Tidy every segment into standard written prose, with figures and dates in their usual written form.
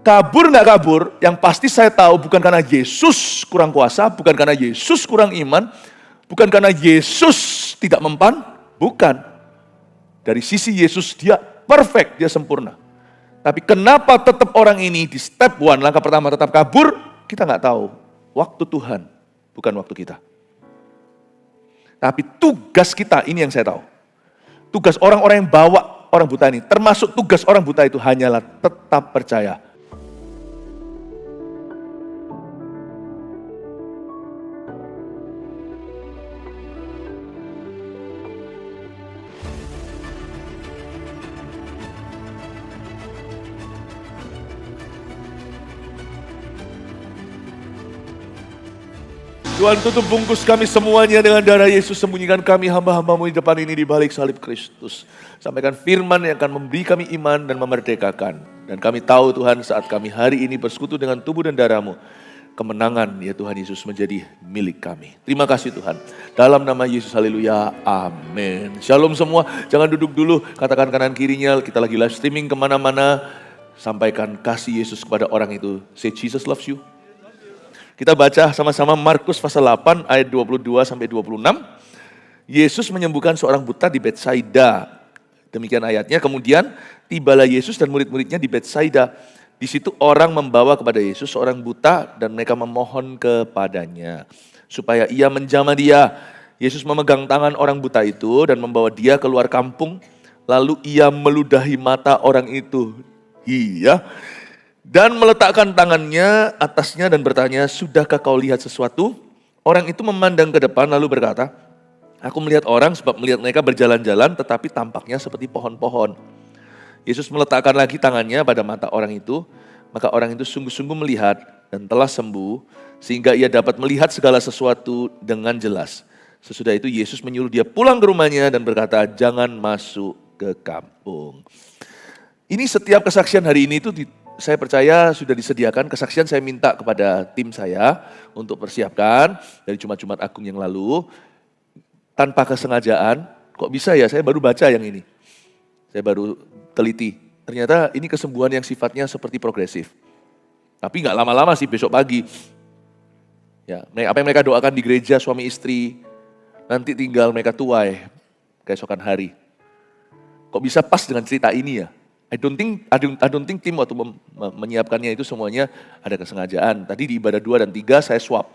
kabur nggak kabur, yang pasti saya tahu bukan karena Yesus kurang kuasa, bukan karena Yesus kurang iman, bukan karena Yesus tidak mempan, bukan. Dari sisi Yesus dia perfect, dia sempurna. Tapi kenapa tetap orang ini di step 1, langkah pertama tetap kabur, kita nggak tahu. Waktu Tuhan, bukan waktu kita. Tapi tugas kita, ini yang saya tahu. Tugas orang-orang yang bawa orang buta ini, termasuk tugas orang buta itu hanyalah tetap percaya. Tuhan, tutup bungkus kami semuanya dengan darah Yesus. Sembunyikan kami hamba-hambamu di depan ini di balik salib Kristus. Sampaikan firman yang akan memberi kami iman dan memerdekakan. Dan kami tahu Tuhan, saat kami hari ini bersekutu dengan tubuh dan darah-Mu, kemenangan ya Tuhan Yesus menjadi milik kami. Terima kasih Tuhan. Dalam nama Yesus, haleluya, amin. Shalom semua, jangan duduk dulu, katakan kanan kirinya, kita lagi live streaming kemana-mana. Sampaikan kasih Yesus kepada orang itu. Say, Jesus loves you. Kita baca sama-sama Markus pasal 8 ayat 22 sampai 26. Yesus menyembuhkan seorang buta di Betsaida. Demikian ayatnya. Kemudian tibalah Yesus dan murid-muridnya di Betsaida. Di situ orang membawa kepada Yesus seorang buta dan mereka memohon kepadanya supaya ia menjamah dia. Yesus memegang tangan orang buta itu dan membawa dia keluar kampung. Lalu ia meludahi mata orang itu. Iya. Dan meletakkan tangannya atasnya dan bertanya, sudahkah kau lihat sesuatu? Orang itu memandang ke depan lalu berkata, aku melihat orang sebab melihat mereka berjalan-jalan tetapi tampaknya seperti pohon-pohon. Yesus meletakkan lagi tangannya pada mata orang itu, maka orang itu sungguh-sungguh melihat dan telah sembuh sehingga ia dapat melihat segala sesuatu dengan jelas. Sesudah itu Yesus menyuruh dia pulang ke rumahnya dan berkata, jangan masuk ke kampung. Ini setiap kesaksian hari ini itu saya percaya sudah disediakan. Kesaksian saya minta kepada tim saya untuk persiapkan dari Jumat-Jumat Agung yang lalu. Tanpa kesengajaan, kok bisa ya saya baru baca yang ini. Saya baru teliti. Ternyata ini kesembuhan yang sifatnya seperti progresif. Tapi nggak lama-lama sih, besok pagi. Ya, apa yang mereka doakan di gereja suami istri, nanti tinggal mereka tuai keesokan hari. Kok bisa pas dengan cerita ini ya? I don't think tim waktu menyiapkannya itu semuanya ada kesengajaan. Tadi di ibadah 2 dan 3 saya swap.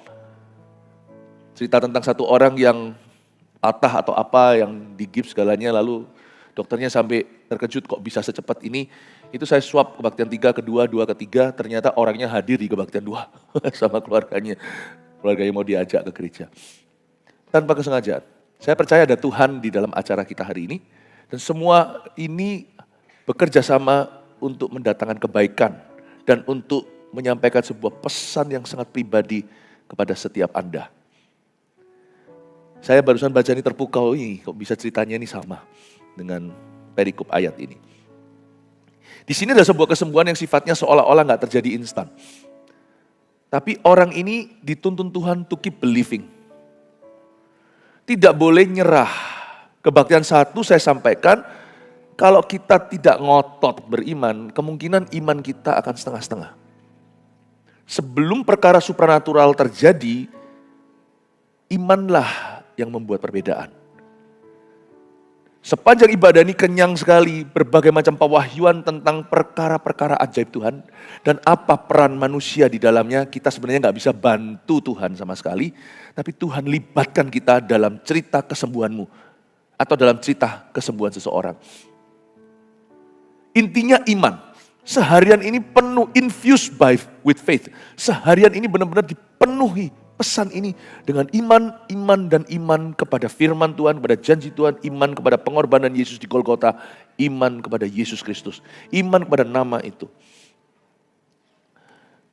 Cerita tentang satu orang yang patah atau apa, yang digips segalanya, lalu dokternya sampai terkejut kok bisa secepat ini. Itu saya swap kebaktian 3 ke 2, 2 ke 3, ternyata orangnya hadir di kebaktian 2 sama keluarganya. Keluarganya mau diajak ke gereja. Tanpa kesengajaan. Saya percaya ada Tuhan di dalam acara kita hari ini. Dan semua ini bekerja sama untuk mendatangkan kebaikan dan untuk menyampaikan sebuah pesan yang sangat pribadi kepada setiap Anda. Saya barusan baca ini terpukau, kok bisa ceritanya ini sama dengan perikop ayat ini. Di sini ada sebuah kesembuhan yang sifatnya seolah-olah nggak terjadi instan. Tapi orang ini dituntun Tuhan to keep believing. Tidak boleh nyerah. Kebaktian 1 saya sampaikan, kalau kita tidak ngotot beriman, kemungkinan iman kita akan setengah-setengah. Sebelum perkara supranatural terjadi, imanlah yang membuat perbedaan. Sepanjang ibadah ini kenyang sekali, berbagai macam pewahyuan tentang perkara-perkara ajaib Tuhan, dan apa peran manusia di dalamnya, kita sebenarnya nggak bisa bantu Tuhan sama sekali, tapi Tuhan libatkan kita dalam cerita kesembuhanmu, atau dalam cerita kesembuhan seseorang. Intinya iman. Seharian ini penuh, infused with faith. Seharian ini benar-benar dipenuhi pesan ini dengan iman dan iman kepada firman Tuhan, kepada janji Tuhan, iman kepada pengorbanan Yesus di Golgota, iman kepada Yesus Kristus, iman kepada nama itu.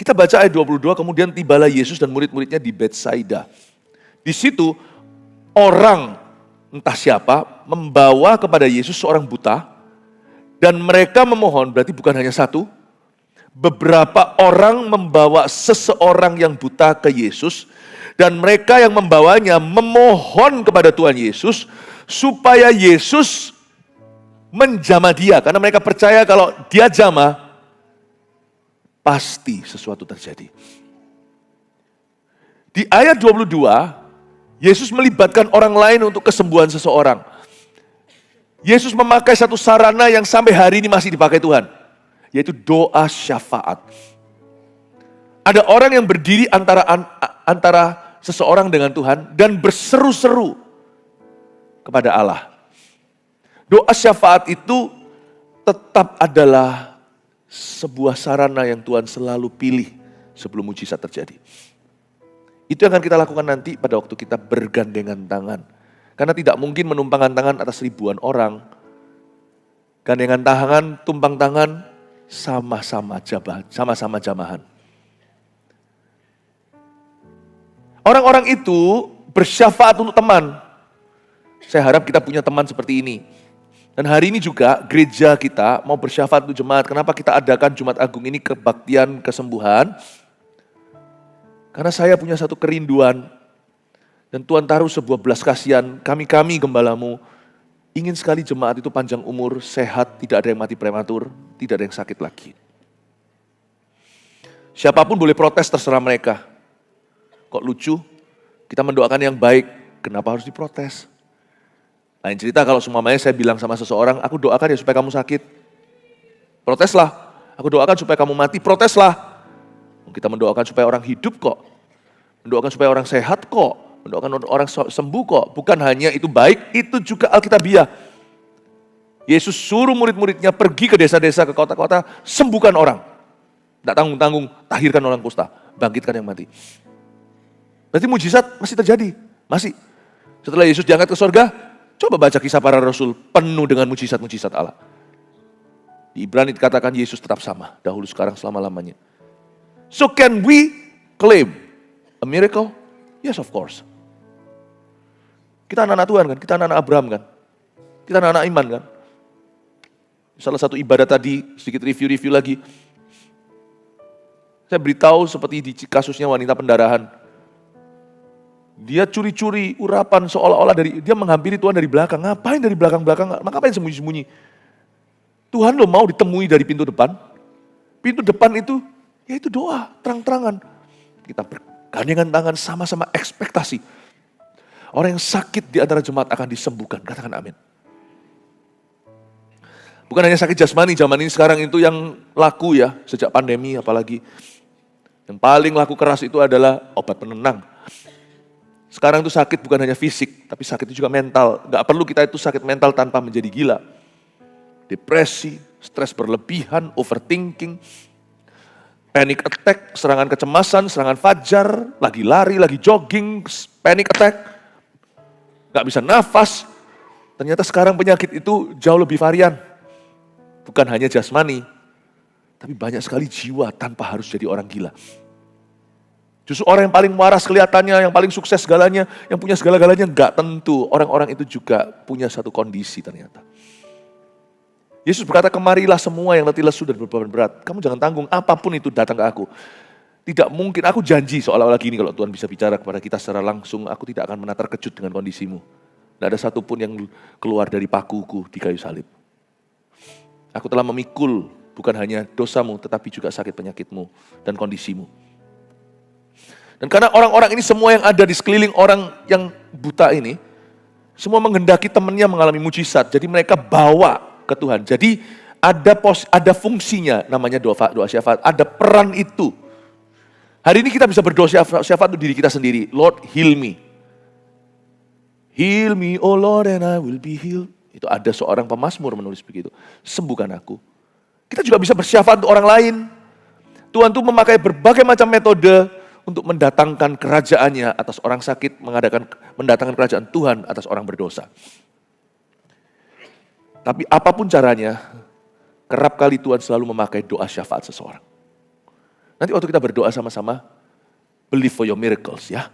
Kita baca ayat 22, kemudian tibalah Yesus dan murid-muridnya di Betsaida. Di situ orang, entah siapa, membawa kepada Yesus seorang buta. Dan mereka memohon, berarti bukan hanya satu. Beberapa orang membawa seseorang yang buta ke Yesus. Dan mereka yang membawanya memohon kepada Tuhan Yesus supaya Yesus menjamah dia. Karena mereka percaya kalau dia jamah, pasti sesuatu terjadi. Di ayat 22, Yesus melibatkan orang lain untuk kesembuhan seseorang. Yesus memakai satu sarana yang sampai hari ini masih dipakai Tuhan, yaitu doa syafaat. Ada orang yang berdiri antara seseorang dengan Tuhan dan berseru-seru kepada Allah. Doa syafaat itu tetap adalah sebuah sarana yang Tuhan selalu pilih sebelum mujizat terjadi. Itu yang akan kita lakukan nanti pada waktu kita bergandengan tangan. Karena tidak mungkin menumpangkan tangan atas ribuan orang. Gandengan tangan, tumpang tangan, sama-sama jamahan. Orang-orang itu bersyafaat untuk teman. Saya harap kita punya teman seperti ini. Dan hari ini juga gereja kita mau bersyafaat untuk jemaat. Kenapa kita adakan Jumat Agung ini kebaktian kesembuhan? Karena saya punya satu kerinduan. Dan Tuhan taruh sebuah belas kasihan. Kami gembalamu ingin sekali jemaat itu panjang umur, sehat, tidak ada yang mati prematur, tidak ada yang sakit lagi. Siapapun boleh protes terserah mereka. Kok lucu? Kita mendoakan yang baik, kenapa harus diprotes? Lain cerita kalau semuanya saya bilang sama seseorang, aku doakan ya supaya kamu sakit. Proteslah. Aku doakan supaya kamu mati, proteslah. Kita mendoakan supaya orang hidup kok. Mendoakan supaya orang sehat kok. Mendoakan orang sembuh kok. Bukan hanya itu baik, itu juga Alkitabiah. Yesus suruh murid-muridnya pergi ke desa-desa, ke kota-kota, sembuhkan orang. Tidak tanggung-tanggung, tahirkan orang kusta, bangkitkan yang mati. Berarti mujizat masih terjadi, masih. Setelah Yesus diangkat ke surga, coba baca kisah para rasul, penuh dengan mujizat-mujizat Allah. Di Ibrani dikatakan Yesus tetap sama, dahulu sekarang selama-lamanya. So can we claim a miracle? Yes, of course. Kita anak-anak Tuhan kan, kita anak-anak Abraham kan, kita anak-anak iman kan. Salah satu ibadah tadi, sedikit review lagi. Saya beritahu seperti di kasusnya wanita pendarahan. Dia curi-curi urapan seolah-olah dia menghampiri Tuhan dari belakang. Ngapain dari belakang-belakang? Ngapain sembunyi-sembunyi? Tuhan lo mau ditemui dari pintu depan. Pintu depan itu, ya itu doa, terang-terangan. Kita bergandengan tangan sama-sama ekspektasi. Orang yang sakit di antara jemaat akan disembuhkan. Katakan amin. Bukan hanya sakit jasmani, zaman ini sekarang itu yang laku ya, sejak pandemi apalagi. Yang paling laku keras itu adalah obat penenang. Sekarang itu sakit bukan hanya fisik, tapi sakit itu juga mental. Gak perlu kita itu sakit mental tanpa menjadi gila. Depresi, stres berlebihan, overthinking, panic attack, serangan kecemasan, serangan fajar, lagi lari, lagi jogging, panic attack, gak bisa nafas. Ternyata sekarang penyakit itu jauh lebih varian. Bukan hanya jasmani, tapi banyak sekali jiwa tanpa harus jadi orang gila. Justru orang yang paling waras kelihatannya, yang paling sukses segalanya, yang punya segala-galanya, gak tentu. Orang-orang itu juga punya satu kondisi ternyata. Yesus berkata, kemarilah semua yang letih lesu dan berbeban berat. Kamu jangan tanggung, apapun itu datang ke aku. Tidak mungkin, aku janji seolah-olah gini kalau Tuhan bisa bicara kepada kita secara langsung, aku tidak akan pernah terkejut dengan kondisimu. Tidak ada satupun yang keluar dari pakuku di kayu salib. Aku telah memikul bukan hanya dosamu, tetapi juga sakit penyakitmu dan kondisimu. Dan karena orang-orang ini semua yang ada di sekeliling orang yang buta ini, semua menghendaki temannya mengalami mujizat. Jadi mereka bawa ke Tuhan. Jadi ada fungsinya namanya doa syafaat. Ada peran itu. Hari ini kita bisa berdoa syafaat untuk diri kita sendiri. Lord, heal me. Heal me, oh Lord, and I will be healed. Itu ada seorang pemazmur menulis begitu. Sembuhkan aku. Kita juga bisa bersyafaat untuk orang lain. Tuhan tuh memakai berbagai macam metode untuk mendatangkan kerajaannya atas orang sakit, mendatangkan kerajaan Tuhan atas orang berdosa. Tapi apapun caranya, kerap kali Tuhan selalu memakai doa syafaat seseorang. Nanti waktu kita berdoa sama-sama, believe for your miracles ya.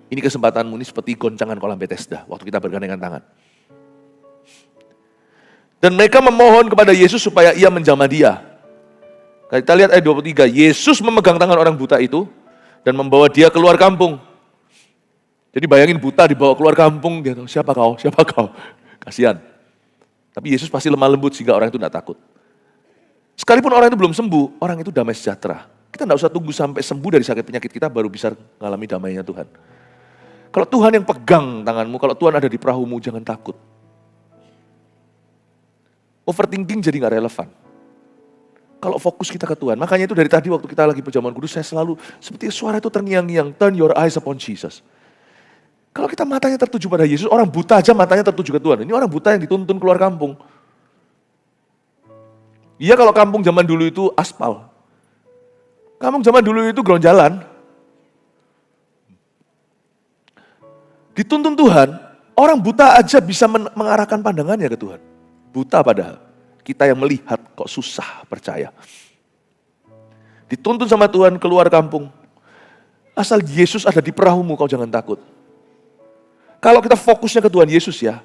Ini kesempatanmu ini seperti goncangan kolam Bethesda waktu kita bergandengan tangan. Dan mereka memohon kepada Yesus supaya ia menjamah dia. Kita lihat ayat 23, Yesus memegang tangan orang buta itu dan membawa dia keluar kampung. Jadi bayangin buta dibawa keluar kampung, dia tahu siapa kau, siapa kau. Kasihan. Tapi Yesus pasti lemah lembut sehingga orang itu tidak takut. Sekalipun orang itu belum sembuh, orang itu damai sejahtera. Kita tidak usah tunggu sampai sembuh dari sakit penyakit kita baru bisa mengalami damainya Tuhan. Kalau Tuhan yang pegang tanganmu, kalau Tuhan ada di perahumu, jangan takut. Overthinking jadi gak relevan. Kalau fokus kita ke Tuhan, makanya itu dari tadi waktu kita lagi perjamuan kudus, saya selalu seperti suara itu terngiang-ngiang, turn your eyes upon Jesus. Kalau kita matanya tertuju pada Yesus, orang buta aja matanya tertuju ke Tuhan. Ini orang buta yang dituntun keluar kampung. Iya kalau kampung zaman dulu itu aspal. Kampung zaman dulu itu ground jalan. Dituntun Tuhan, orang buta aja bisa mengarahkan pandangannya ke Tuhan. Buta padahal. Kita yang melihat kok susah percaya. Dituntun sama Tuhan keluar kampung. Asal Yesus ada di perahumu kau jangan takut. Kalau kita fokusnya ke Tuhan Yesus ya,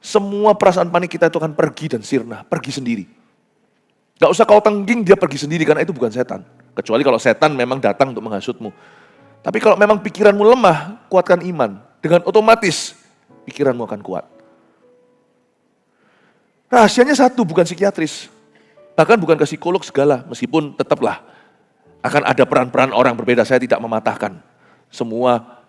semua perasaan panik kita itu akan pergi dan sirna, pergi sendiri. Gak usah kau tengging dia pergi sendiri karena itu bukan setan. Kecuali kalau setan memang datang untuk menghasutmu. Tapi kalau memang pikiranmu lemah, kuatkan iman. Dengan otomatis pikiranmu akan kuat. Rahasianya satu, bukan psikiatris. Bahkan bukan ke psikolog segala, meskipun tetaplah akan ada peran-peran orang berbeda. Saya tidak mematahkan semua,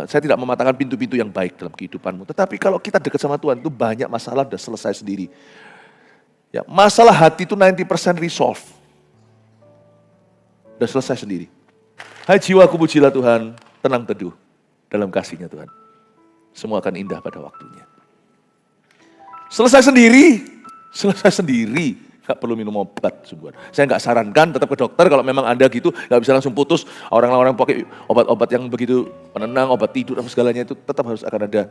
saya tidak mematahkan pintu-pintu yang baik dalam kehidupanmu. Tetapi kalau kita dekat sama Tuhan, itu banyak masalah sudah selesai sendiri. Ya, masalah hati itu 90% resolve. Sudah selesai sendiri. Hai jiwaku pujilah Tuhan, tenang teduh dalam kasih-Nya Tuhan. Semua akan indah pada waktunya. Selesai sendiri, gak perlu minum obat. Saya gak sarankan tetap ke dokter kalau memang Anda gitu, gak bisa langsung putus. Orang-orang pakai obat-obat yang begitu penenang, obat tidur, dan segalanya itu tetap harus akan ada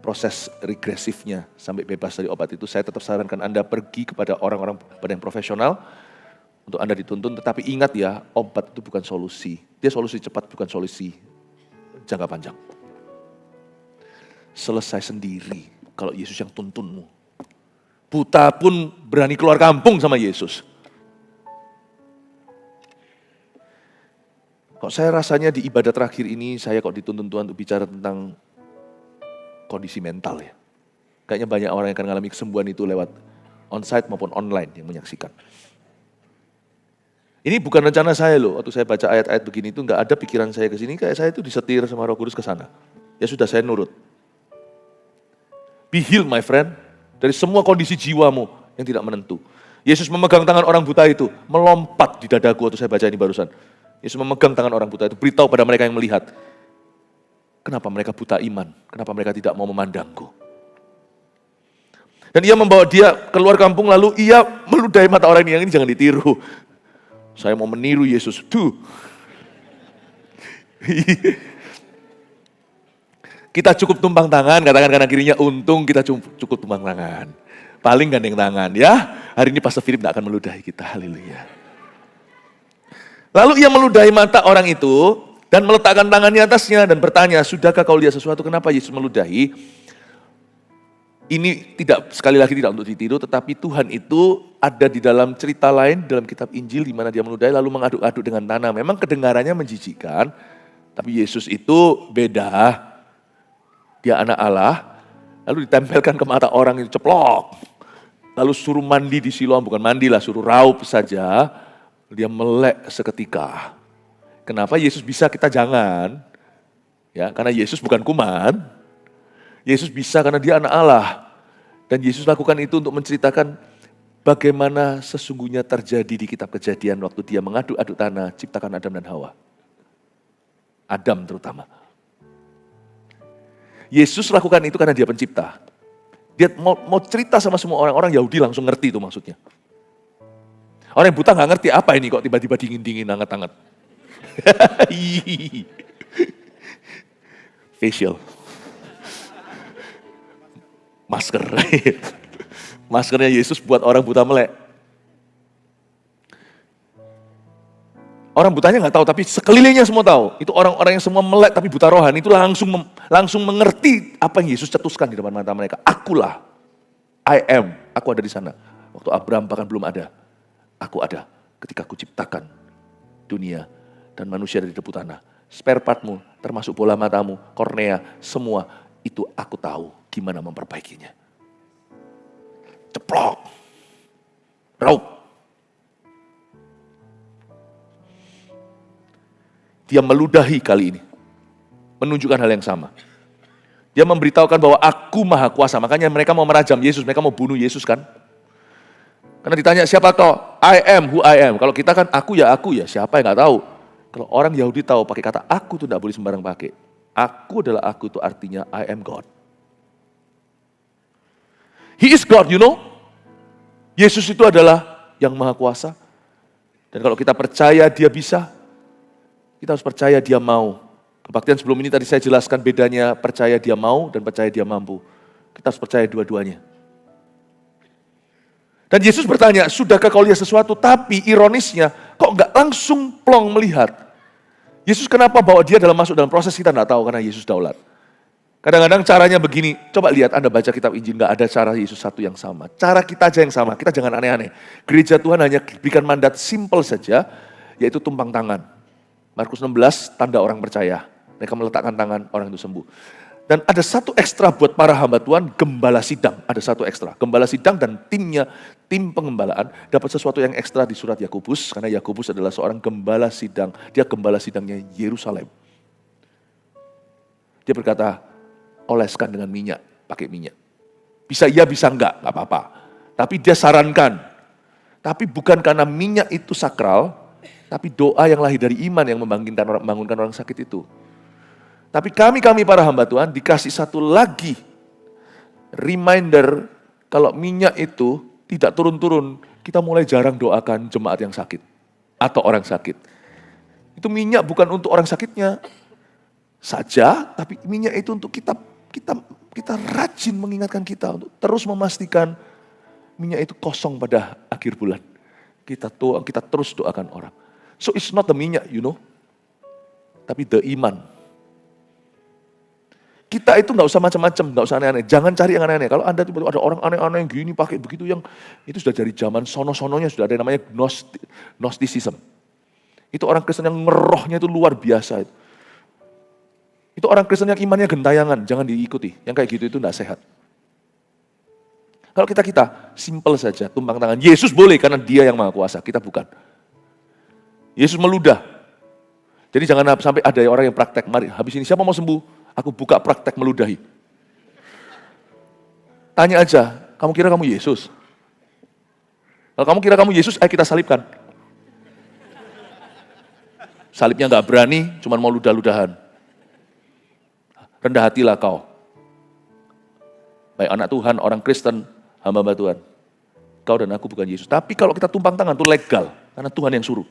proses regresifnya sampai bebas dari obat itu. Saya tetap sarankan Anda pergi kepada orang-orang pada yang profesional untuk Anda dituntun. Tetapi ingat ya, obat itu bukan solusi. Dia solusi cepat, bukan solusi jangka panjang. Selesai sendiri. Kalau Yesus yang tuntunmu. Buta pun berani keluar kampung sama Yesus. Kok saya rasanya di ibadah terakhir ini, saya kok dituntun Tuhan untuk bicara tentang kondisi mental ya. Kayaknya banyak orang yang akan mengalami kesembuhan itu lewat onsite maupun online yang menyaksikan. Ini bukan rencana saya loh, waktu saya baca ayat-ayat begini itu nggak ada pikiran saya ke sini, kayak saya itu disetir sama Roh Kudus ke sana. Ya sudah saya nurut. Be healed my friend, dari semua kondisi jiwamu yang tidak menentu. Yesus memegang tangan orang buta itu, melompat di dadaku waktu saya baca ini barusan. Yesus memegang tangan orang buta itu, beritahu pada mereka yang melihat. Kenapa mereka buta iman? Kenapa mereka tidak mau memandangku? Dan ia membawa dia keluar kampung lalu ia meludahi mata orang ini. Yang ini jangan ditiru. Saya mau meniru Yesus. Tuh. Kita cukup tumpang tangan, katakan kanan kirinya, untung kita cukup tumpang tangan. Paling gandeng tangan ya. Hari ini Pastor Philip tidak akan meludahi kita, haleluya. Lalu ia meludahi mata orang itu dan meletakkan tangannya atasnya dan bertanya, sudahkah kau lihat sesuatu? Kenapa Yesus meludahi? Ini tidak, sekali lagi tidak untuk ditiru, tetapi Tuhan itu ada di dalam cerita lain, dalam kitab Injil di mana dia meludahi lalu mengaduk-aduk dengan tanah. Memang kedengarannya menjijikkan, tapi Yesus itu beda. Dia anak Allah, lalu ditempelkan ke mata orang itu ceplok. Lalu suruh mandi di Siloam, bukan mandi lah, suruh raup saja. Dia melek seketika. Kenapa Yesus bisa, kita jangan? Ya, karena Yesus bukan kuman. Yesus bisa karena dia anak Allah. Dan Yesus lakukan itu untuk menceritakan bagaimana sesungguhnya terjadi di kitab Kejadian waktu dia mengaduk-aduk tanah, ciptakan Adam dan Hawa. Adam terutama. Yesus lakukan itu karena dia pencipta. Dia mau cerita sama semua orang Yahudi langsung ngerti itu maksudnya. Orang yang buta gak ngerti apa ini kok tiba-tiba dingin-dingin, hangat-hangat. Facial. Masker. Maskernya Yesus buat orang buta melek. Orang butanya nggak tahu, tapi sekelilingnya semua tahu. Itu orang-orang yang semua melek tapi buta rohani itu langsung mengerti apa yang Yesus cetuskan di depan mata mereka. Akulah, I am, aku ada di sana. Waktu Abraham bahkan belum ada, aku ada ketika aku ciptakan dunia dan manusia dari debu tanah. Spare partmu, termasuk bola matamu, kornea, semua itu aku tahu gimana memperbaikinya. Ceplok. Raup. Dia meludahi kali ini. Menunjukkan hal yang sama. Dia memberitahukan bahwa aku maha kuasa. Makanya mereka mau merajam Yesus, mereka mau bunuh Yesus kan. Karena ditanya siapa kau? I am who I am. Kalau kita kan aku ya, siapa yang gak tahu. Kalau orang Yahudi tahu pakai kata aku tuh gak boleh sembarang pakai. Aku adalah aku itu artinya I am God. He is God, you know. Yesus itu adalah yang maha kuasa. Dan kalau kita percaya dia bisa, kita harus percaya dia mau. Kebaktian sebelum ini tadi saya jelaskan bedanya percaya dia mau dan percaya dia mampu. Kita harus percaya dua-duanya. Dan Yesus bertanya, sudahkah kau lihat sesuatu? Tapi ironisnya, kok enggak langsung plong melihat? Yesus kenapa bawa dia masuk dalam proses kita enggak tahu karena Yesus daulat. Kadang-kadang caranya begini, coba lihat Anda baca kitab Injil, enggak ada cara Yesus satu yang sama. Cara kita aja yang sama, kita jangan aneh-aneh. Gereja Tuhan hanya berikan mandat simple saja, yaitu tumpang tangan. Markus 16, tanda orang percaya. Mereka meletakkan tangan, orang itu sembuh. Dan ada satu ekstra buat para hamba Tuhan, gembala sidang. Ada satu ekstra. Gembala sidang dan timnya, tim pengembalaan, dapat sesuatu yang ekstra di surat Yakobus. Karena Yakobus adalah seorang gembala sidang. Dia gembala sidangnya Yerusalem. Dia berkata, oleskan dengan minyak, pakai minyak. Bisa iya, bisa enggak apa-apa. Tapi dia sarankan. Tapi bukan karena minyak itu sakral, tapi doa yang lahir dari iman yang membangunkan orang sakit itu. Tapi kami para hamba Tuhan dikasih satu lagi reminder kalau minyak itu tidak turun-turun, kita mulai jarang doakan jemaat yang sakit atau orang sakit. Itu minyak bukan untuk orang sakitnya saja, tapi minyak itu untuk kita rajin mengingatkan kita untuk terus memastikan minyak itu kosong pada akhir bulan. Kita terus doakan orang. So it's not the minyak, you know. Tapi the iman. Kita itu nggak usah macam-macam, nggak usah aneh-aneh. Jangan cari yang aneh-aneh. Kalau Anda tiba-tiba ada orang aneh-aneh yang gini, pakai begitu, yang itu sudah dari zaman sono-sononya sudah ada yang namanya Gnosticism. Itu orang Kristen yang ngerohnya itu luar biasa. Itu orang Kristen yang imannya gentayangan, jangan diikuti. Yang kayak gitu itu nggak sehat. Kalau kita simple saja, tumpang tangan. Yesus boleh karena dia yang maha kuasa, kita bukan. Yesus meludah. Jadi jangan sampai ada orang yang praktek, mari habis ini siapa mau sembuh? Aku buka praktek meludahi. Tanya aja, kamu kira kamu Yesus? Kalau kamu kira kamu Yesus, ayo kita salibkan. Salibnya gak berani, cuma mau ludah-ludahan. Rendah hatilah kau. Baik anak Tuhan, orang Kristen, hamba Tuhan. Kau dan aku bukan Yesus. Tapi kalau kita tumpang tangan, itu legal. Karena Tuhan yang suruh.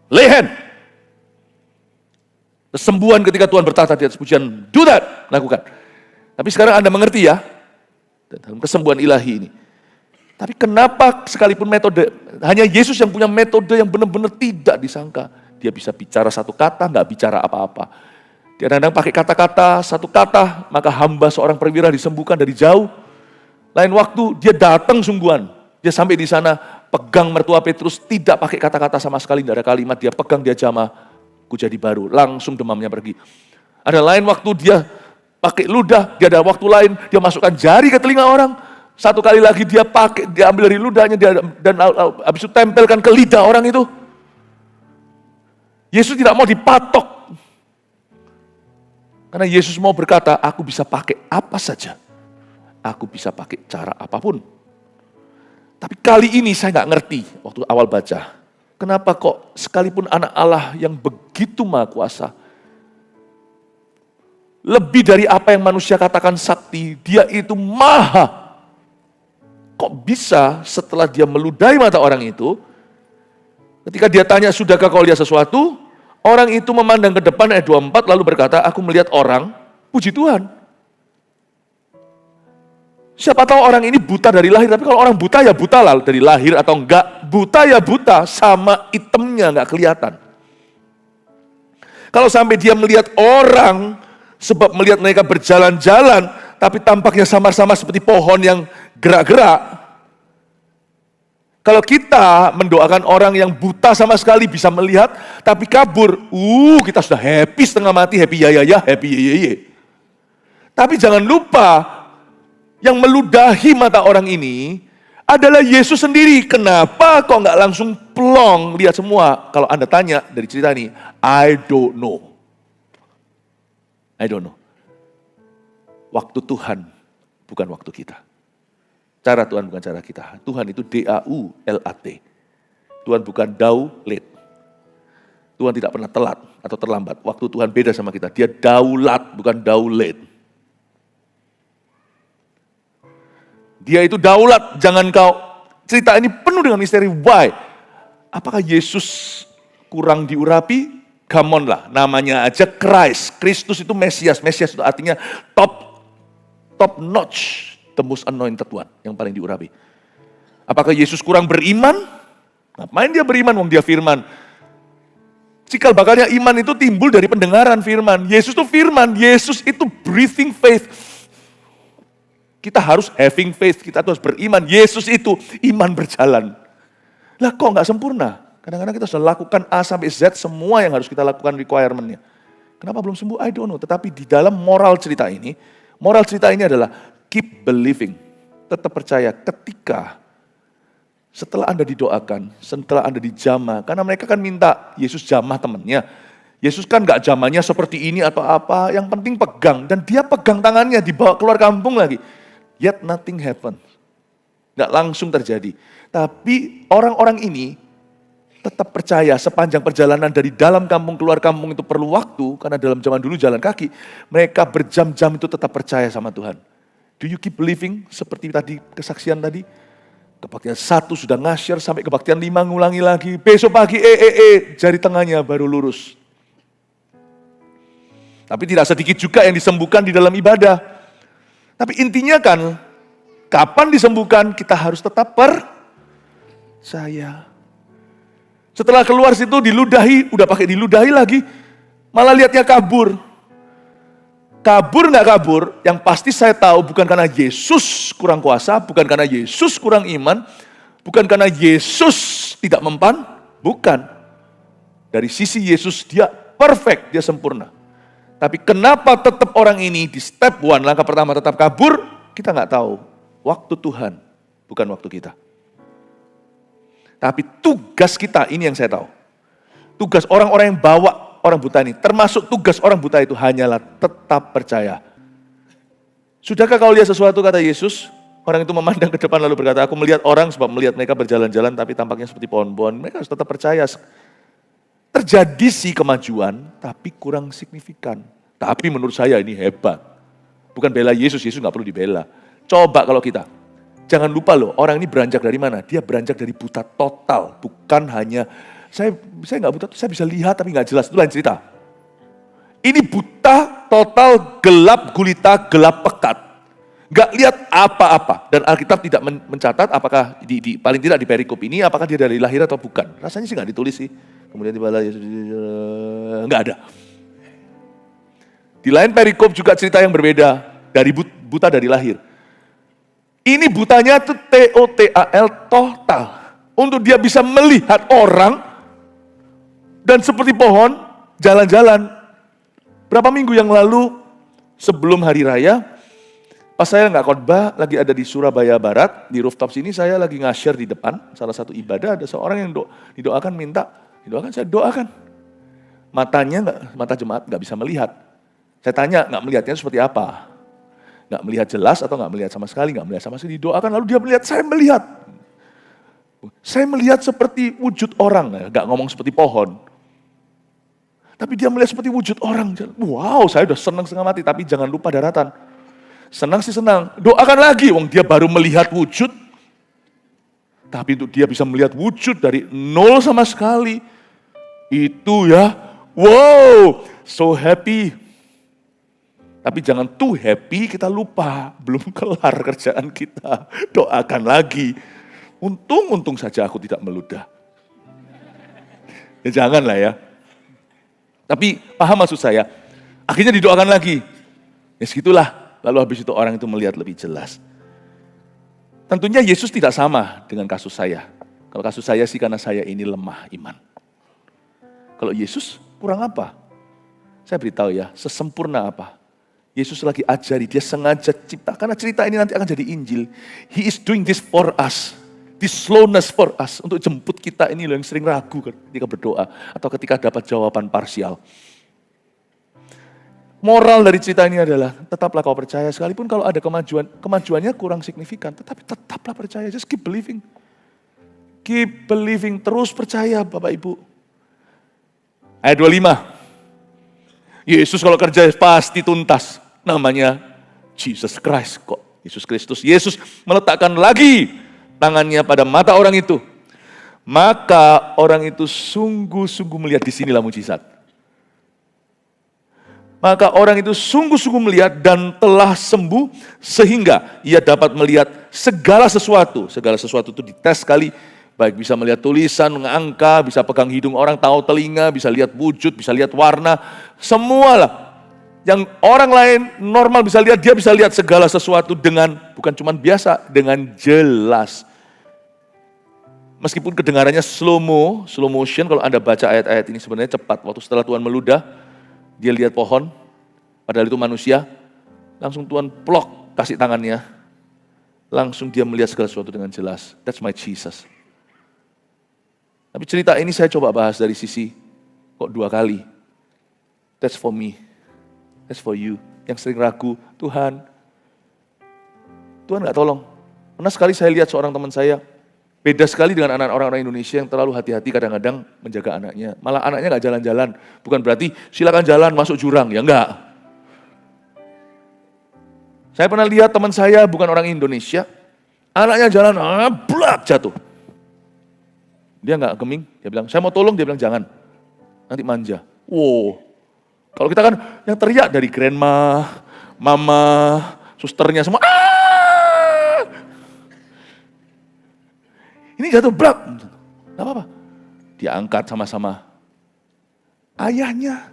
Lay hand. Kesembuhan ketika Tuhan bertata di atas pujian, do that, lakukan. Tapi sekarang Anda mengerti ya, dalam kesembuhan ilahi ini. Tapi kenapa sekalipun metode, hanya Yesus yang punya metode yang benar-benar tidak disangka. Dia bisa bicara satu kata, nggak bicara apa-apa. Dia kadang-kadang pakai kata-kata, satu kata, maka hamba seorang perwira disembuhkan dari jauh. Lain waktu, dia datang sungguhan. Dia sampai di sana, pegang mertua Petrus, tidak pakai kata-kata sama sekali, tidak ada kalimat, dia pegang, dia jamah. Ku jadi baru, langsung demamnya pergi. Ada lain waktu dia pakai ludah, dia ada waktu lain dia masukkan jari ke telinga orang. Satu kali lagi dia ambil dari ludahnya dan habis itu tempelkan ke lidah orang itu. Yesus tidak mau dipatok. Karena Yesus mau berkata, aku bisa pakai apa saja. Aku bisa pakai cara apapun. Tapi kali ini saya nggak ngerti waktu awal baca. Kenapa kok sekalipun anak Allah yang begitu maha kuasa, lebih dari apa yang manusia katakan sakti, dia itu maha. Kok bisa setelah dia meludahi mata orang itu, ketika dia tanya, sudahkah kau lihat sesuatu? Orang itu memandang ke depan, ayat 24, lalu berkata, aku melihat orang, puji Tuhan. Siapa tahu orang ini buta dari lahir, tapi kalau orang buta ya buta lah dari lahir atau enggak. Buta ya buta, sama itemnya enggak kelihatan. Kalau sampai dia melihat orang, sebab melihat mereka berjalan-jalan, tapi tampaknya samar-samar seperti pohon yang gerak-gerak. Kalau kita mendoakan orang yang buta sama sekali bisa melihat, tapi kabur, kita sudah happy setengah mati, happy ya, happy ye. Tapi jangan lupa, yang meludahi mata orang ini adalah Yesus sendiri. Kenapa kok nggak langsung plong lihat semua? Kalau Anda tanya dari cerita ini, I don't know. I don't know. Waktu Tuhan bukan waktu kita. Cara Tuhan bukan cara kita. Tuhan itu D-A-U-L-A-T. Tuhan bukan daulat. Tuhan tidak pernah telat atau terlambat. Waktu Tuhan beda sama kita. Dia daulat, bukan daulat. Dia itu daulat. Jangan kau, cerita ini penuh dengan misteri. Why? Apakah Yesus kurang diurapi? Come on lah, namanya aja Christ. Kristus itu Mesias. Mesias itu artinya top notch. The most anointed one, yang paling diurapi. Apakah Yesus kurang beriman? Ngapain dia beriman, wong dia firman? Cikal bakalnya iman itu timbul dari pendengaran firman. Yesus itu firman, Yesus itu breathing faith. Kita harus having faith, kita harus beriman. Yesus itu iman berjalan. Lah kok nggak sempurna? Kadang-kadang kita sudah lakukan A sampai Z, semua yang harus kita lakukan requirement-nya. Kenapa belum sembuh? I don't know. Tetapi di dalam moral cerita ini adalah keep believing, tetap percaya ketika setelah Anda didoakan, setelah Anda dijamah, karena mereka kan minta Yesus jamah temannya. Yesus kan gak jamahnya seperti ini atau apa, yang penting pegang. Dan dia pegang tangannya, dibawa keluar kampung lagi. Yet nothing happened. Gak langsung terjadi. Tapi orang-orang ini tetap percaya sepanjang perjalanan dari dalam kampung keluar kampung itu perlu waktu, karena dalam zaman dulu jalan kaki, mereka berjam-jam itu tetap percaya sama Tuhan. Do you keep believing seperti tadi kesaksian tadi? Kebaktian 1 sudah nge-share sampai kebaktian 5 ngulangi lagi. Besok pagi jari tengahnya baru lurus. Tapi tidak sedikit juga yang disembuhkan di dalam ibadah. Tapi intinya kan, kapan disembuhkan kita harus tetap percaya. Setelah keluar situ diludahi, udah pakai diludahi lagi, malah lihatnya kabur. Kabur nggak kabur, yang pasti saya tahu bukan karena Yesus kurang kuasa, bukan karena Yesus kurang iman, bukan karena Yesus tidak mempan, bukan. Dari sisi Yesus dia perfect, dia sempurna. Tapi kenapa tetap orang ini di step 1, langkah pertama tetap kabur, kita nggak tahu. Waktu Tuhan, bukan waktu kita. Tapi tugas kita, ini yang saya tahu. Tugas orang-orang yang bawa orang buta ini, termasuk tugas orang buta itu hanyalah tetap percaya. Sudahkah kau lihat sesuatu, kata Yesus? Orang itu memandang ke depan lalu berkata, aku melihat orang sebab melihat mereka berjalan-jalan tapi tampaknya seperti pohon-pohon. Mereka harus tetap percaya. Terjadi sih kemajuan, tapi kurang signifikan. Tapi menurut saya ini hebat. Bukan bela Yesus, Yesus gak perlu dibela. Coba kalau kita, jangan lupa loh, orang ini beranjak dari mana? Dia beranjak dari buta total, bukan hanya saya nggak buta, saya bisa lihat tapi nggak jelas, itu lain cerita. Ini buta, total, gelap gulita, gelap pekat. Nggak lihat apa-apa. Dan Alkitab tidak mencatat apakah, paling tidak di perikop ini, apakah dia dari lahir atau bukan. Rasanya sih nggak ditulis sih. Kemudian tiba-tiba Yesus, nggak ada. Di lain perikop juga cerita yang berbeda, dari buta dari lahir. Ini butanya tuh T-O-T-A-L, total. Untuk dia bisa melihat orang, dan seperti pohon, jalan-jalan. Berapa minggu yang lalu, sebelum hari raya, pas saya nggak khotbah, lagi ada di Surabaya Barat, di rooftop sini saya lagi nge-share di depan, salah satu ibadah, ada seorang yang didoakan didoakan, saya doakan. Matanya, mata jemaat nggak bisa melihat. Saya tanya, nggak melihatnya seperti apa? Nggak melihat jelas atau nggak melihat sama sekali? Nggak melihat sama sekali, didoakan, lalu dia melihat, saya melihat. Saya melihat seperti wujud orang, nggak ngomong seperti pohon. Tapi dia melihat seperti wujud orang. Wow, saya udah senang setengah mati, tapi jangan lupa daratan. Senang sih senang, doakan lagi, wong dia baru melihat wujud. Tapi untuk dia bisa melihat wujud dari 0 sama sekali, itu ya, wow, so happy. Tapi jangan too happy, kita lupa, belum kelar kerjaan kita, doakan lagi. Untung saja aku tidak meludah. Ya janganlah ya. Tapi paham maksud saya, akhirnya didoakan lagi. Ya segitulah, lalu habis itu orang itu melihat lebih jelas. Tentunya Yesus tidak sama dengan kasus saya. Kalau kasus saya sih karena saya ini lemah iman. Kalau Yesus kurang apa? Saya beritahu ya, sesempurna apa? Yesus lagi ajari, dia sengaja cipta. Karena cerita ini nanti akan jadi Injil. He is doing this for us. This slowness for us. Untuk jemput kita ini loh yang sering ragu ketika berdoa. Atau ketika dapat jawaban parsial. Moral dari cerita ini adalah, tetaplah kau percaya. Sekalipun kalau ada kemajuannya kurang signifikan. Tetapi tetaplah percaya, just keep believing. Keep believing, terus percaya Bapak Ibu. Ayat 25. Yesus kalau kerja pasti tuntas. Namanya Jesus Christ kok. Yesus Kristus. Yesus meletakkan lagi tangannya pada mata orang itu. Maka orang itu sungguh-sungguh melihat, di sinilah mujizat. Maka orang itu sungguh-sungguh melihat dan telah sembuh sehingga ia dapat melihat segala sesuatu. Segala sesuatu itu dites sekali. Baik bisa melihat tulisan, angka, bisa pegang hidung orang, tahu telinga, bisa lihat wujud, bisa lihat warna. Semualah. Yang orang lain normal bisa lihat, dia bisa lihat segala sesuatu dengan, bukan cuma biasa, dengan jelas. Meskipun kedengarannya slow motion, kalau Anda baca ayat-ayat ini sebenarnya cepat. Waktu setelah Tuhan meludah, dia lihat pohon, padahal itu manusia. Langsung Tuhan plok, kasih tangannya. Langsung dia melihat segala sesuatu dengan jelas. That's my Jesus. Tapi cerita ini saya coba bahas dari sisi, kok 2 kali. That's for me. That's for you. Yang sering ragu, Tuhan gak tolong. Pernah sekali saya lihat seorang teman saya, beda sekali dengan anak orang-orang Indonesia yang terlalu hati-hati kadang-kadang menjaga anaknya. Malah anaknya gak jalan-jalan. Bukan berarti silakan jalan masuk jurang, ya enggak. Saya pernah lihat teman saya bukan orang Indonesia, anaknya jalan, blak jatuh. Dia nggak geming, dia bilang, saya mau tolong, dia bilang jangan, nanti manja. Wow, kalau kita kan yang teriak dari grandma, mama, susternya semua, ini jatuh blak, nggak apa-apa. Dia angkat sama-sama. Ayahnya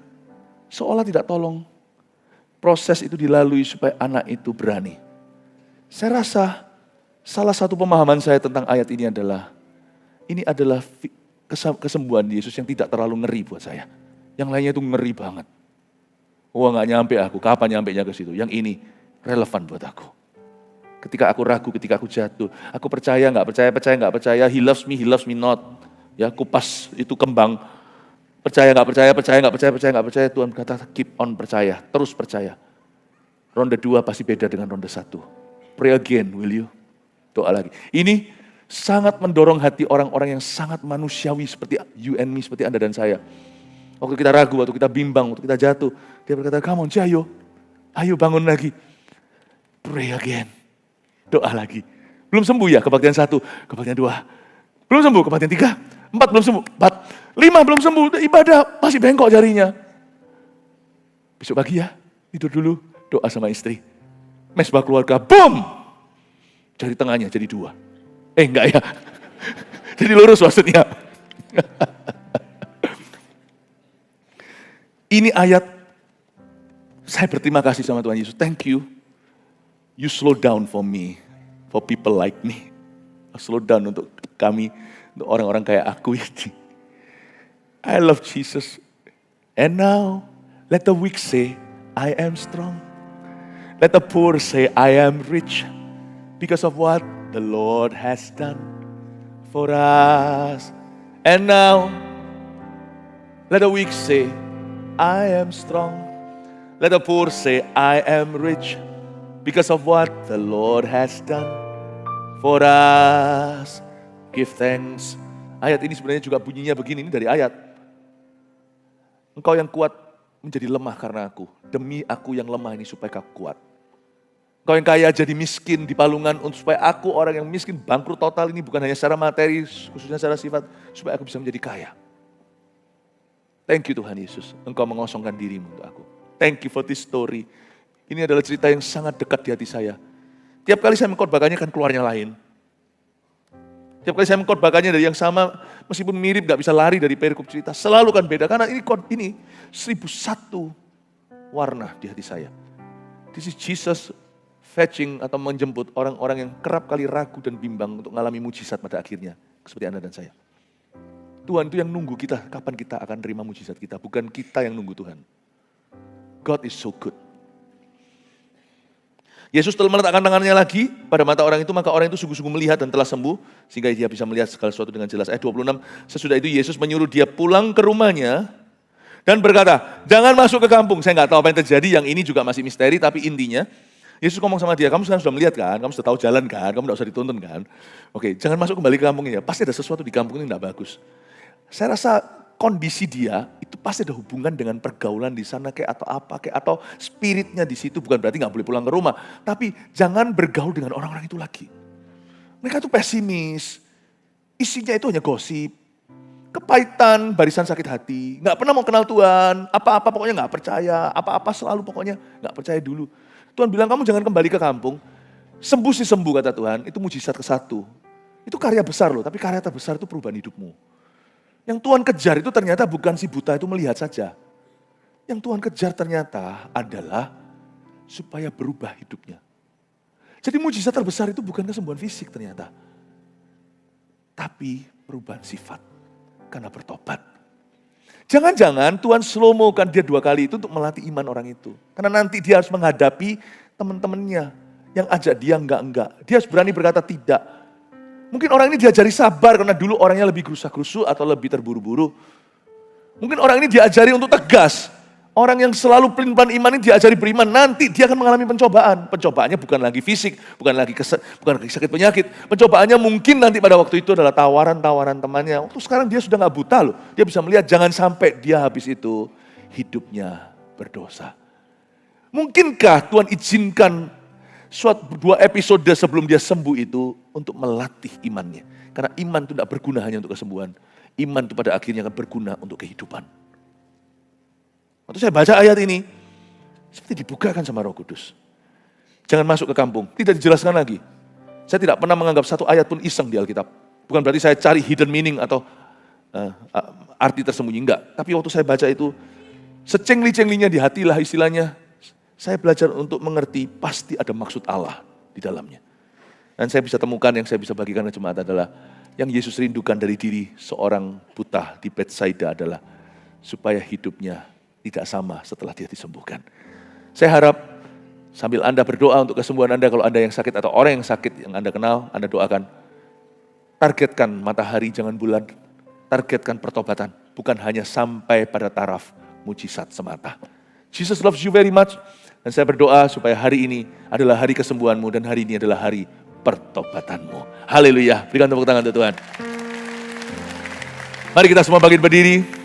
seolah tidak tolong. Proses itu dilalui supaya anak itu berani. Saya rasa salah satu pemahaman saya tentang ayat ini adalah kesembuhan Yesus yang tidak terlalu ngeri buat saya. Yang lainnya itu ngeri banget. Wah gak nyampe aku, kapan nyampenya ke situ? Yang ini relevan buat aku. Ketika aku ragu, ketika aku jatuh, aku percaya gak percaya, he loves me not. Ya, kupas itu kembang. Percaya gak percaya, Tuhan berkata keep on percaya, terus percaya. Ronde 2 pasti beda dengan ronde 1. Pray again, will you? Doa lagi. Ini sangat mendorong hati orang-orang yang sangat manusiawi seperti you and me, seperti Anda dan saya. Waktu kita ragu, waktu kita bimbang, waktu kita jatuh, dia berkata, come on, ayo bangun lagi. Pray again. Doa lagi. Belum sembuh ya kebaktian 1, kebaktian 2. Belum sembuh kebaktian 3, 4 belum sembuh, 4, 5 belum sembuh, ibadah masih bengkok jarinya. Besok pagi ya, tidur dulu, doa sama istri. Mesbah keluarga, boom! Jari tengahnya jadi 2. Enggak ya. Jadi lurus maksudnya. Ini ayat, saya berterima kasih sama Tuhan Yesus. Thank you. You slow down for me. For people like me. Slow down untuk kami. Untuk orang-orang kayak aku ini. I love Jesus. And now, let the weak say, I am strong. Let the poor say, I am rich. Because of what the Lord has done for us. And now, let the weak say, I am strong. Let the poor say, I am rich. Because of what the Lord has done for us. Give thanks. Ayat ini sebenarnya juga bunyinya begini, ini dari ayat. Engkau yang kuat menjadi lemah karena aku. Demi aku yang lemah ini supaya kau kuat. Kau yang kaya jadi miskin di palungan supaya aku orang yang miskin bangkrut total ini bukan hanya secara materi, khususnya secara sifat, supaya aku bisa menjadi kaya. Thank you Tuhan Yesus, Engkau mengosongkan dirimu untuk aku. Thank you for this story. Ini adalah cerita yang sangat dekat di hati saya. Tiap kali saya mengkhotbahkannya kan keluarnya lain. Tiap kali saya mengkhotbahkannya dari yang sama, meskipun mirip gak bisa lari dari perikop cerita, selalu kan beda. Karena ini 1001 warna di hati saya. This is Jesus fetching atau menjemput orang-orang yang kerap kali ragu dan bimbang untuk mengalami mujizat pada akhirnya. Seperti Anda dan saya. Tuhan itu yang nunggu kita, kapan kita akan terima mujizat kita. Bukan kita yang nunggu Tuhan. God is so good. Yesus telah meletakkan tangannya lagi pada mata orang itu, maka orang itu sungguh-sungguh melihat dan telah sembuh, sehingga dia bisa melihat segala sesuatu dengan jelas. Ayat 26, sesudah itu Yesus menyuruh dia pulang ke rumahnya, dan berkata, jangan masuk ke kampung. Saya nggak tahu apa yang terjadi, yang ini juga masih misteri, tapi intinya, Yesus ngomong sama dia, kamu sekarang sudah melihat kan, kamu sudah tahu jalan kan, kamu nggak usah dituntun kan. Oke, jangan masuk kembali ke kampung ini ya, pasti ada sesuatu di kampung ini nggak bagus. Saya rasa kondisi dia itu pasti ada hubungan dengan pergaulan di sana kayak atau apa kayak atau spiritnya di situ, bukan berarti nggak boleh pulang ke rumah, tapi jangan bergaul dengan orang-orang itu lagi. Mereka tuh pesimis, isinya itu hanya gosip, kepahitan, barisan sakit hati, nggak pernah mau kenal Tuhan, apa-apa pokoknya nggak percaya, apa-apa selalu pokoknya nggak percaya dulu. Tuhan bilang kamu jangan kembali ke kampung, sembuh sih sembuh kata Tuhan, itu mujizat ke-1. Itu karya besar loh, tapi karya terbesar itu perubahan hidupmu. Yang Tuhan kejar itu ternyata bukan si buta itu melihat saja. Yang Tuhan kejar ternyata adalah supaya berubah hidupnya. Jadi mujizat terbesar itu bukan kesembuhan fisik ternyata. Tapi perubahan sifat karena bertobat. Jangan-jangan Tuhan slow-mo-kan dia 2 kali itu untuk melatih iman orang itu. Karena nanti dia harus menghadapi teman-temannya yang ajak dia enggak. Dia harus berani berkata tidak. Mungkin orang ini diajari sabar karena dulu orangnya lebih gerusa-gerusu atau lebih terburu-buru. Mungkin orang ini diajari untuk tegas. Orang yang selalu pelin-pelan iman ini diajari beriman. Nanti dia akan mengalami pencobaan. Pencobaannya bukan lagi fisik, bukan lagi sakit penyakit. Pencobaannya mungkin nanti pada waktu itu adalah tawaran-tawaran temannya. Waktu sekarang dia sudah gak buta loh. Dia bisa melihat jangan sampai dia habis itu hidupnya berdosa. Mungkinkah Tuhan izinkan 2 episode sebelum dia sembuh itu untuk melatih imannya. Karena iman itu tidak berguna hanya untuk kesembuhan. Iman itu pada akhirnya akan berguna untuk kehidupan. Waktu saya baca ayat ini, seperti dibukakan sama Roh Kudus. Jangan masuk ke kampung, tidak dijelaskan lagi. Saya tidak pernah menganggap satu ayat pun iseng di Alkitab. Bukan berarti saya cari hidden meaning atau arti tersembunyi, enggak. Tapi waktu saya baca itu, secengli-cenglinya di hati lah istilahnya, saya belajar untuk mengerti pasti ada maksud Allah di dalamnya. Dan saya bisa temukan yang saya bisa bagikan ke jemaat adalah yang Yesus rindukan dari diri seorang buta di Betsaida adalah supaya hidupnya tidak sama setelah dia disembuhkan. Saya harap sambil Anda berdoa untuk kesembuhan Anda, kalau Anda yang sakit atau orang yang sakit yang Anda kenal, Anda doakan. Targetkan matahari jangan bulan, targetkan pertobatan, bukan hanya sampai pada taraf mujizat semata. Jesus loves you very much. Dan saya berdoa supaya hari ini adalah hari kesembuhanmu dan hari ini adalah hari pertobatanmu. Haleluya. Berikan tepuk tangan untuk Tuhan. Mari kita semua bangkit berdiri.